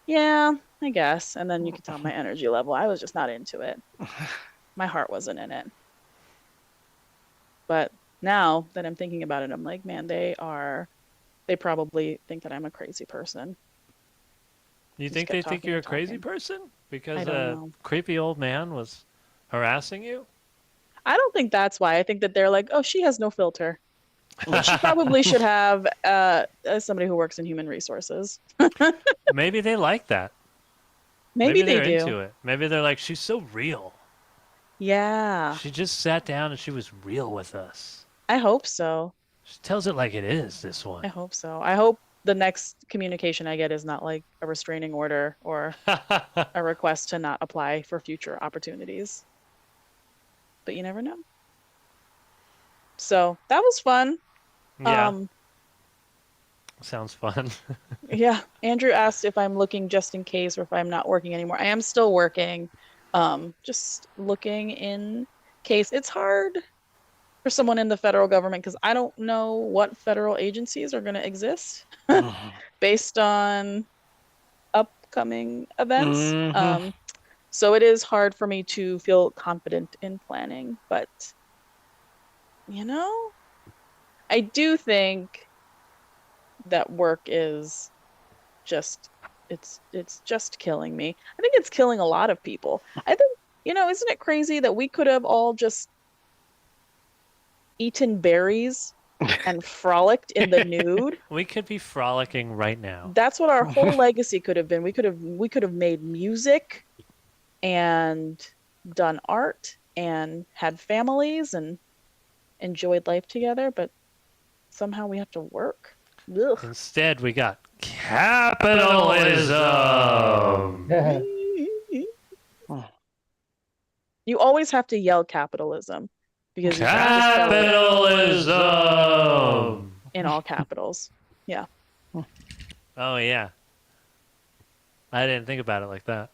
yeah, I guess. And then you could tell my energy level. I was just not into it. My heart wasn't in it. But now that I'm thinking about it, I'm like, man, they probably think that I'm a crazy person. You Just think kept they think talking you're a and crazy talking. person because I don't a know. creepy old man was harassing you? I don't think that's why. I think that they're like, oh, she has no filter. She probably should have somebody who works in human resources. Maybe they like that. Maybe they they're do. into it. Maybe they're like, she's so real. Yeah, She just sat down and she was real with us. I hope so. She tells it like it is, this one. I hope so. I hope the next communication I get is not like a restraining order or a request to not apply for future opportunities. But you never know. So that was fun. Yeah. Sounds fun. Yeah. Andrew asked if I'm looking just in case or if I'm not working anymore. I am still working. Just looking in case. It's hard for someone in the federal government because I don't know what federal agencies are going to exist based on upcoming events. So it is hard for me to feel confident in planning, but you know, I do think that work is just it's just killing me. I think it's killing a lot of people. I think, isn't it crazy that we could have all just eaten berries and frolicked in the nude? We could be frolicking right now. That's what our whole legacy could have been. We could have made music and done art and had families and enjoyed life together, but somehow we have to work. Ugh. Instead, we got capitalism. You always have to yell capitalism because you have to spell it Capitalism. in all capitals. Yeah. Oh yeah. I didn't think about it like that.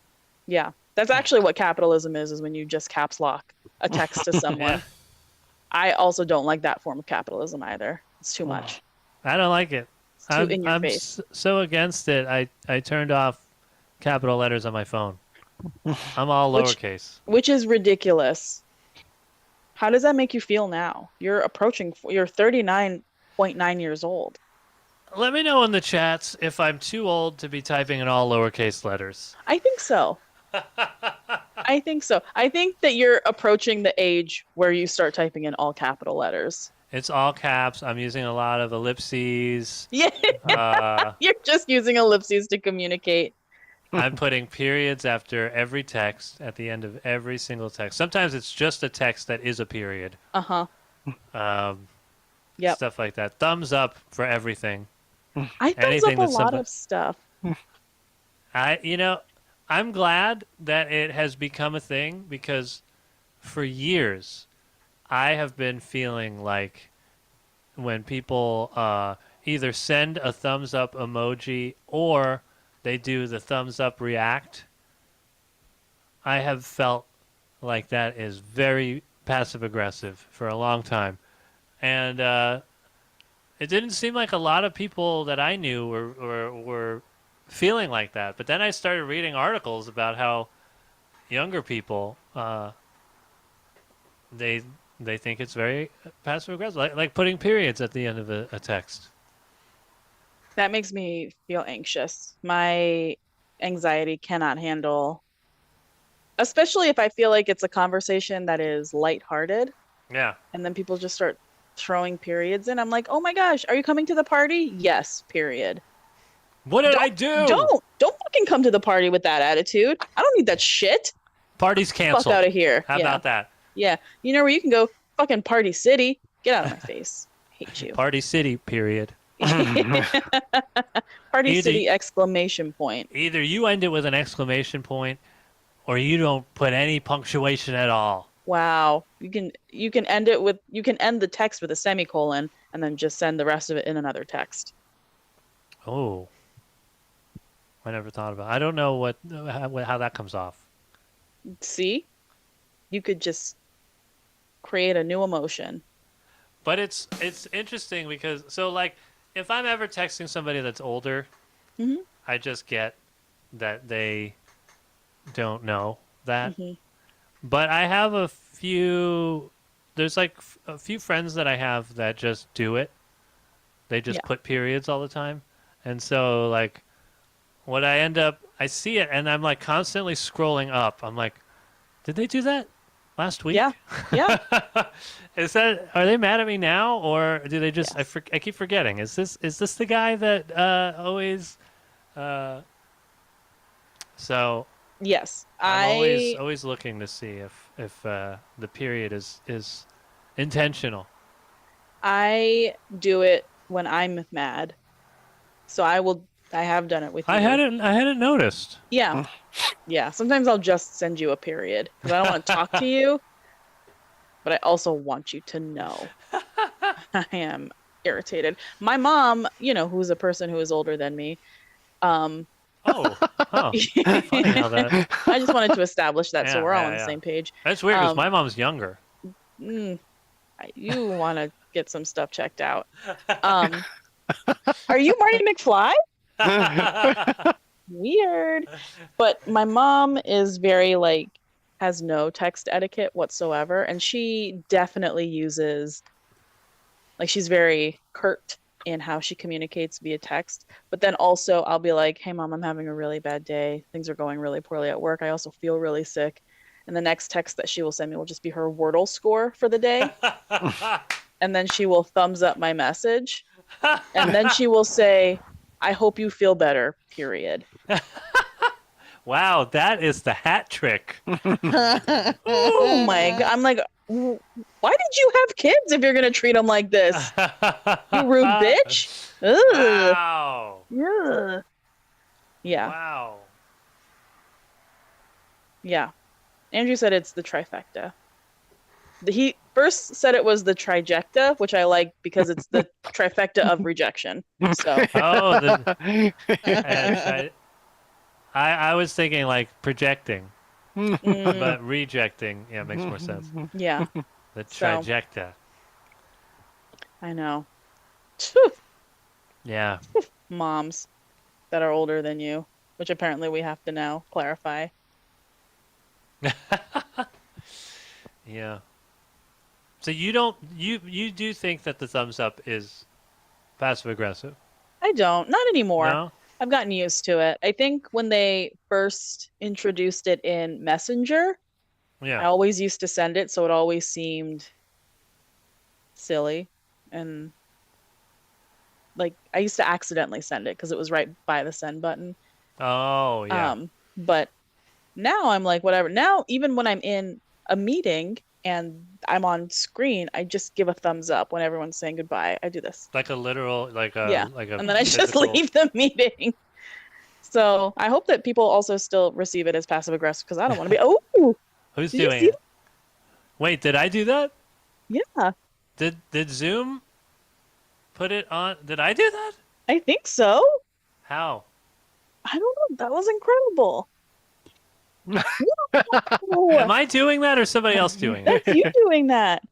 Yeah. That's actually what capitalism is when you just caps lock a text to someone. Yeah. I also don't like that form of capitalism either. It's too much. I don't like it. It's too in your face. So against it. I turned off capital letters on my phone. I'm all lowercase. Which is ridiculous. How does that make you feel now? You're 39.9 years old. Let me know in the chats if I'm too old to be typing in all lowercase letters. I think so. I think so. I think that you're approaching the age where you start typing in all capital letters. It's all caps. I'm using a lot of ellipses. Yeah. You're just using ellipses to communicate. I'm putting periods after every text at the end of every single text. Sometimes it's just a text that is a period. Uh-huh. Stuff like that. Thumbs up for everything. I thumbs up a lot of stuff. I'm glad that it has become a thing because for years I have been feeling like when people either send a thumbs up emoji or they do the thumbs up react, I have felt like that is very passive aggressive for a long time. And it didn't seem like a lot of people that I knew were feeling like that. But then I started reading articles about how younger people they think it's very passive aggressive, like putting periods at the end of a text. That makes me feel anxious. My anxiety cannot handle, especially if I feel like it's a conversation that is lighthearted. Yeah. And then people just start throwing periods in. I'm like, oh my gosh, are you coming to the party? Yes, period. What did I do? Don't fucking come to the party with that attitude. I don't need that shit. Party's canceled. Fuck out of here. How about that? Yeah. You know where you can go? Fucking Party City. Get out of my face. Hate you. Party City, period. Party City exclamation point. Either you end it with an exclamation point or you don't put any punctuation at all. Wow. You can end the text with a semicolon and then just send the rest of it in another text. Oh. I never thought about it. I don't know how that comes off. See? You could just create a new emotion. But it's interesting because if I'm ever texting somebody that's older, I just get that they don't know that. But I have there's like a few friends that I have that just do it. They just put periods all the time. And so I see it and I'm like constantly scrolling up. I'm like, did they do that last week? Yeah. Yeah. Are they mad at me now or do they just, Yes. I keep forgetting. Is this the guy that always, so Yes. I'm always looking to see if the period is intentional. I do it when I'm mad. So I have done it with you. I hadn't noticed. Yeah. Yeah. Sometimes I'll just send you a period because I don't want to talk to you, but I also want you to know I am irritated. My mom, who's a person who is older than me. Oh, funny how that. I just wanted to establish that so Yeah, we're all yeah, on the yeah. same page. That's weird because my mom's younger. You want to get some stuff checked out. Are you Marty McFly? Weird. But my mom is very has no text etiquette whatsoever, and she definitely uses she's very curt in how she communicates via text. But then also I'll be like, "Hey mom, I'm having a really bad day. Things are going really poorly at work. I also feel really sick." And the next text that she will send me will just be her Wordle score for the day. And then she will thumbs up my message. And then she will say, "I hope you feel better, period." Wow, that is the hat trick. Oh my God. I'm like, why did you have kids if you're going to treat them like this? You rude bitch. Ugh. Wow. Ugh. Yeah. Wow. Yeah. Andrew said it's the trifecta. He first said it was the trijecta, which I like because it's the trifecta of rejection. So. Oh, I was thinking like projecting, but rejecting, yeah, makes more sense. Yeah. The trifecta. So, I know. Yeah. Moms that are older than you, which apparently we have to now clarify. Yeah. So you do think that the thumbs up is passive aggressive? I don't. Not anymore. No? I've gotten used to it. I think when they first introduced it in Messenger, Yeah. I always used to send it, so it always seemed silly. And I used to accidentally send it because it was right by the send button. Oh, yeah. But now I'm like, whatever. Now, even when I'm in a meeting and I'm on screen, I just give a thumbs up when everyone's saying goodbye. I do this. Like a literal, like a, Yeah. like a And then I just physical... leave the meeting. So I hope that people also still receive it as passive aggressive because I don't want to be, oh, Who's did you doing see it? Wait, did I do that? Yeah. Did Zoom put it on? Did I do that? I think so. How? I don't know. That was incredible. Am I doing that or somebody else doing it? That's you doing that.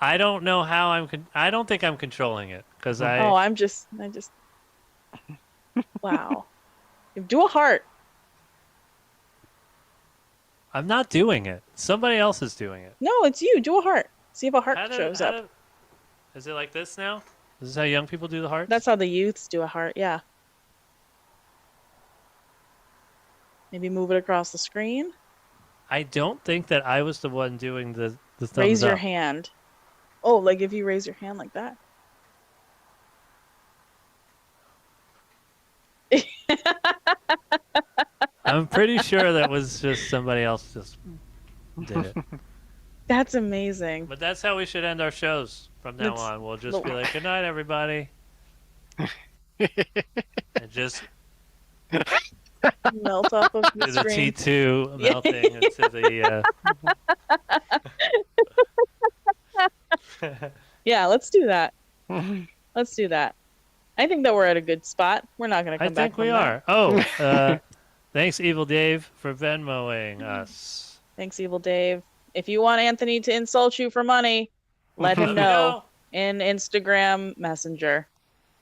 I don't know how I don't think I'm controlling it because I. Oh, I just. Wow. Do a heart. I'm not doing it. Somebody else is doing it. No, it's you. Do a heart. See if a heart shows up. Is it like this now? Is this how young people do the hearts? That's how the youths do a heart. Yeah. Maybe move it across the screen. I don't think that I was the one doing the thumbs up. Raise your hand. Oh, like if you raise your hand like that. I'm pretty sure that was just somebody else just did it. That's amazing. But that's how we should end our shows from now on. We'll just be like, good night, everybody. And just melt off of the screen. T2 melting into the... Yeah, let's do that. Let's do that. I think that we're at a good spot. We're not going to come back. I think we are. Oh, thanks, Evil Dave, for Venmoing us. Thanks, Evil Dave. If you want Anthony to insult you for money, let him know in Instagram Messenger.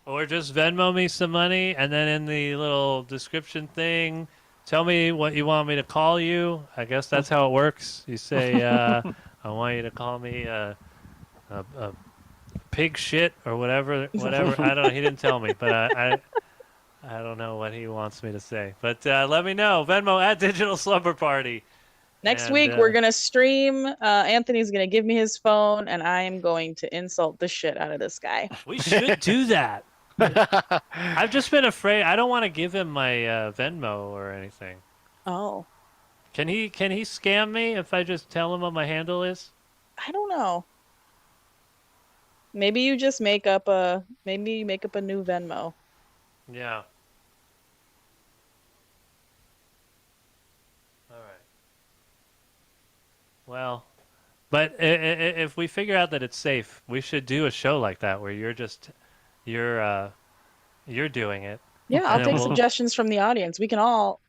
Or just Venmo me some money, and then in the little description thing, tell me what you want me to call you. I guess that's how it works. You say, I want you to call me a pig shit or whatever. I don't know. He didn't tell me, but I don't know what he wants me to say. But let me know. Venmo at Digital Slumber Party. Next week, we're going to stream. Anthony's going to give me his phone, and I am going to insult the shit out of this guy. We should do that. I've just been afraid. I don't want to give him my Venmo or anything. Oh. Can he scam me if I just tell him what my handle is? I don't know. Maybe you just make up a new Venmo. Yeah. All right. Well, but if we figure out that it's safe, we should do a show like that where you're just you're doing it. Yeah, I'll And take we'll- suggestions from the audience. We can all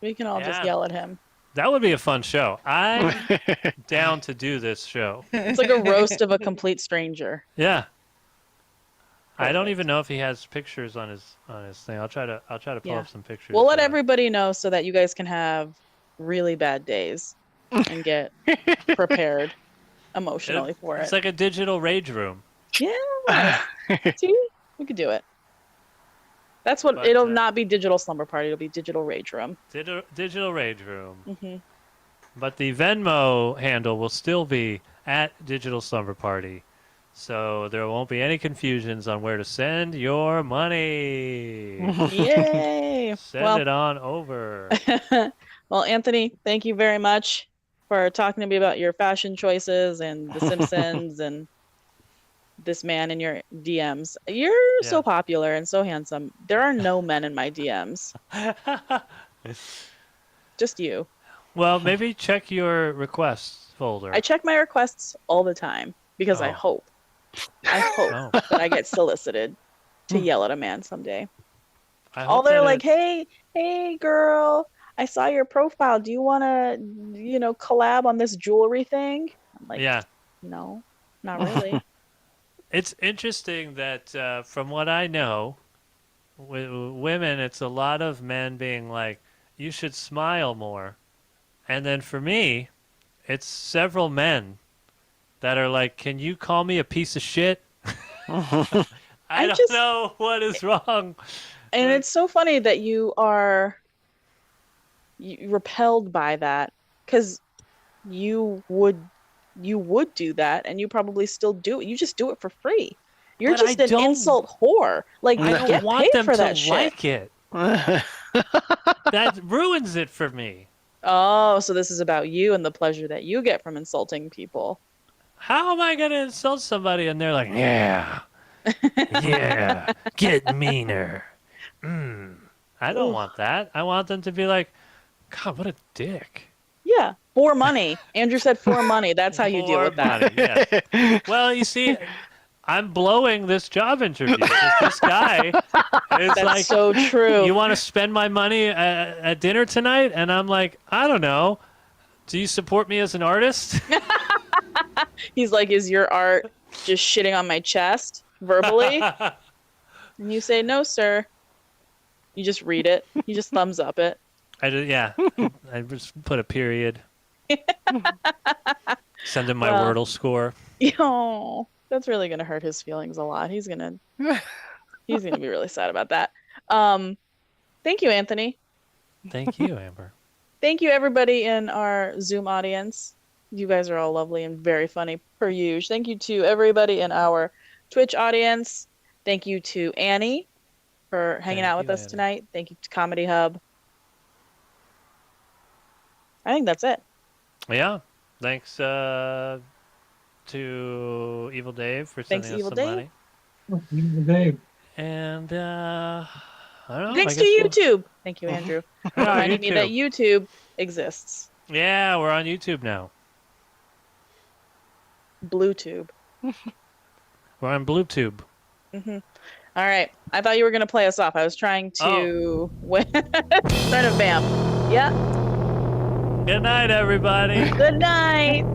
just Yeah. yell at him. That would be a fun show. I'm down to do this show. It's like a roast of a complete stranger. Yeah. I don't Perfect. even know if he has pictures on his thing. I'll try to pull Yeah. up some pictures. We'll let everybody know so that you guys can have really bad days and get prepared emotionally for It's it. like a digital rage room. Yeah. See, we could do it. That's what But, it'll not be Digital Slumber Party. It'll be Digital Rage Room. Digital rage room. Hmm. But the Venmo handle will still be at Digital Slumber Party. So there won't be any confusions on where to send your money. Yay! Send it on over. Well, Anthony, thank you very much for talking to me about your fashion choices and The Simpsons and this man in your DMs. You're so Yeah. popular and so handsome. There are no men in my DMs. Just you. Well, maybe check your requests folder. I check my requests all the time because I Oh. hope Oh. that I get solicited to yell at a man someday. I All hope they're that like, hey, girl, I saw your profile. Do you want to, collab on this jewelry thing? I'm like, yeah. no, not really. It's interesting that from what I know, with women, it's a lot of men being like, you should smile more. And then for me, it's several men that are like, can you call me a piece of shit? I don't just- know what is wrong. And it's so funny that you are repelled by that because you would do that and you probably still do it. You just do it for free. You're But I just an don't- insult whore. Like, I you don't get want paid them for to that shit. like it. That ruins it for me. Oh, so this is about you and the pleasure that you get from insulting people. How am I going to insult somebody and they're like, yeah, yeah, get meaner. I don't Ooh. want that. I want them to be like, God, what a dick. Yeah, for money. Andrew said for money. That's how you deal More with that. money, yeah. Well, you see, I'm blowing this job interview. 'Cause this guy is That's like, so true. you want to spend my money at dinner tonight? And I'm like, I don't know. Do you support me as an artist? He's like, is your art just shitting on my chest verbally? And you say, no, sir. You just read it. You just thumbs up it. Yeah. I just put a period. Send him my Well- Wordle score. Oh, that's really gonna hurt his feelings a lot. He's gonna be really sad about that. Thank you, Anthony. Thank you, Amber. Thank you, everybody in our Zoom audience. You guys are all lovely and very funny per usual. Thank you to everybody in our Twitch audience. Thank you to Annie for hanging Thank out with you, us Annie. tonight. Thank you to Comedy Hub. I think that's it. Yeah. Thanks to Evil Dave for Thanks, sending us Evil some Dave. money. Dave. And I don't know. Thanks I to guess YouTube. Thank you, Andrew. we'll- Oh, Reminding me that YouTube. YouTube exists. Yeah, we're on YouTube now. Bluetooth. We're on BlueTube. All right. I thought you were gonna play us off. I was trying to trying to vamp. Yeah. Good night, everybody. Good night.